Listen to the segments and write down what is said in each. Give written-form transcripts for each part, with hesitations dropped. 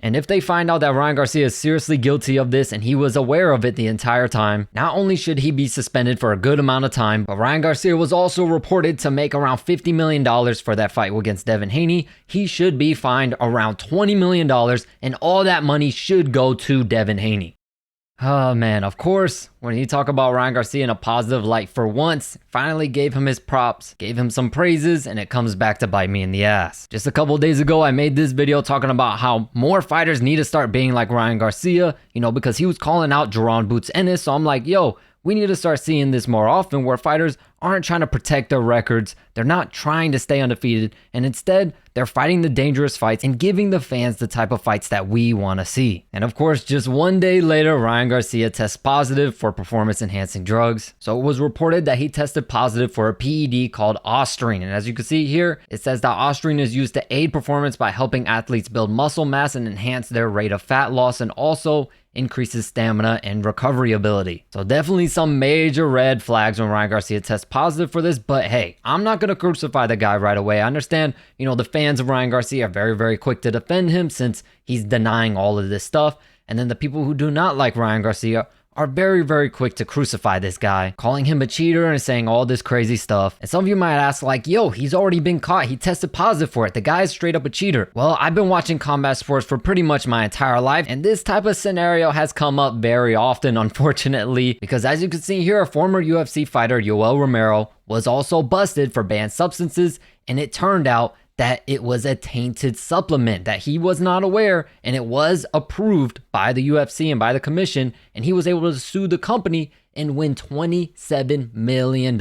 And if they find out that Ryan Garcia is seriously guilty of this and he was aware of it the entire time, not only should he be suspended for a good amount of time, but Ryan Garcia was also reported to make around $50 million for that fight against Devin Haney. He should be fined around $20 million, and all that money should go to Devin Haney. Oh man, of course, when you talk about Ryan Garcia in a positive light for once, finally gave him his props, gave him some praises, and it comes back to bite me in the ass. Just a couple days ago, I made this video talking about how more fighters need to start being like Ryan Garcia, because he was calling out Jaron Boots Ennis, so I'm like, yo, we need to start seeing this more often where fighters aren't trying to protect their records, they're not trying to stay undefeated, and instead, they're fighting the dangerous fights and giving the fans the type of fights that we want to see. And of course, just one day later, Ryan Garcia tests positive for performance-enhancing drugs. So it was reported that he tested positive for a PED called Osterine. And as you can see here, it says that Osterine is used to aid performance by helping athletes build muscle mass and enhance their rate of fat loss, and also increases stamina and recovery ability. So definitely some major red flags when Ryan Garcia tests positive for this, but hey, I'm not gonna crucify the guy right away. I understand, the fans of Ryan Garcia are very, very quick to defend him since he's denying all of this stuff. And then the people who do not like Ryan Garcia are very, very quick to crucify this guy, calling him a cheater and saying all this crazy stuff. And some of you might ask like, yo, he's already been caught. He tested positive for it. The guy is straight up a cheater. Well, I've been watching combat sports for pretty much my entire life, and this type of scenario has come up very often, unfortunately, because as you can see here, a former UFC fighter, Yoel Romero, was also busted for banned substances, and it turned out that it was a tainted supplement that he was not aware, and it was approved by the UFC and by the commission, and he was able to sue the company and win $27 million.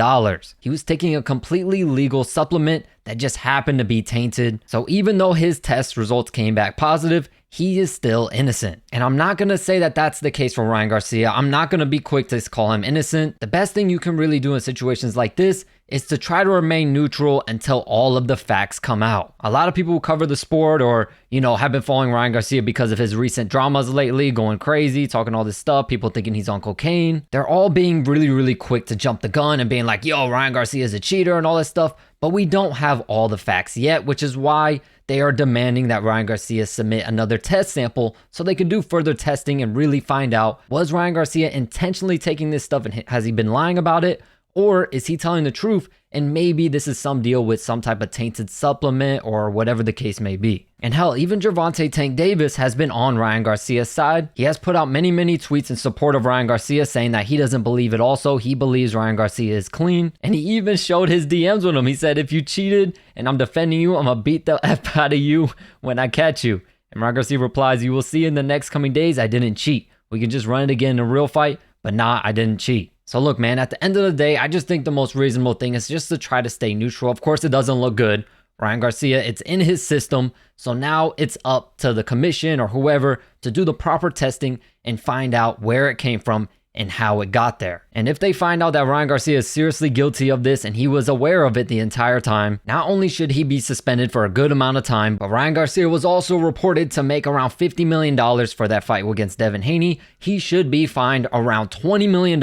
He was taking a completely legal supplement that just happened to be tainted. So even though his test results came back positive, he is still innocent. And I'm not gonna say that that's the case for Ryan Garcia. I'm not gonna be quick to call him innocent. The best thing you can really do in situations like this is to try to remain neutral until all of the facts come out. A lot of people who cover the sport or, have been following Ryan Garcia because of his recent dramas lately, going crazy, talking all this stuff, people thinking he's on cocaine. They're all being really, really quick to jump the gun and being like, yo, Ryan Garcia is a cheater and all this stuff. But we don't have all the facts yet, which is why they are demanding that Ryan Garcia submit another test sample so they can do further testing and really find out, was Ryan Garcia intentionally taking this stuff and has he been lying about it? Or is he telling the truth and maybe this is some deal with some type of tainted supplement or whatever the case may be? And hell, even Gervonta Tank Davis has been on Ryan Garcia's side. He has put out many, many tweets in support of Ryan Garcia saying that he doesn't believe it also. He believes Ryan Garcia is clean. And he even showed his DMs with him. He said, if you cheated and I'm defending you, I'm gonna beat the F out of you when I catch you. And Ryan Garcia replies, you will see in the next coming days, I didn't cheat. We can just run it again in a real fight, but nah, I didn't cheat. So look, man, at the end of the day, I just think the most reasonable thing is just to try to stay neutral. Of course, it doesn't look good. Ryan Garcia, it's in his system. So now it's up to the commission or whoever to do the proper testing and find out where it came from and how it got there. And if they find out that Ryan Garcia is seriously guilty of this and he was aware of it the entire time, not only should he be suspended for a good amount of time, but Ryan Garcia was also reported to make around $50 million for that fight against Devin Haney. He should be fined around $20 million,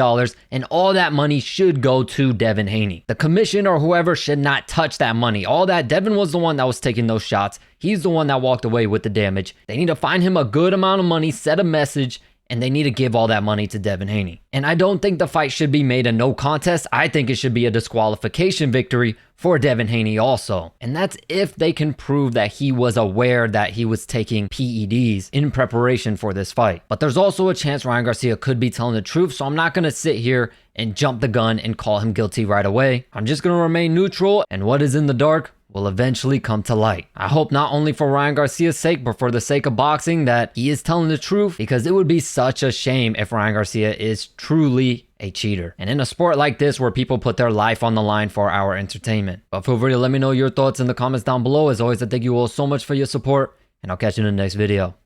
and all that money should go to Devin Haney. The commission or whoever should not touch that money. All that, Devin was the one that was taking those shots. He's the one that walked away with the damage. They need to find him a good amount of money, set a message, and they need to give all that money to Devin Haney. And I don't think the fight should be made a no contest. I think it should be a disqualification victory for Devin Haney also. And that's if they can prove that he was aware that he was taking PEDs in preparation for this fight. But there's also a chance Ryan Garcia could be telling the truth, so I'm not gonna sit here and jump the gun and call him guilty right away. I'm just gonna remain neutral, and what is in the dark will eventually come to light. I hope not only for Ryan Garcia's sake, but for the sake of boxing that he is telling the truth, because it would be such a shame if Ryan Garcia is truly a cheater. And in a sport like this where people put their life on the line for our entertainment. But feel free to let me know your thoughts in the comments down below. As always, I thank you all so much for your support, and I'll catch you in the next video.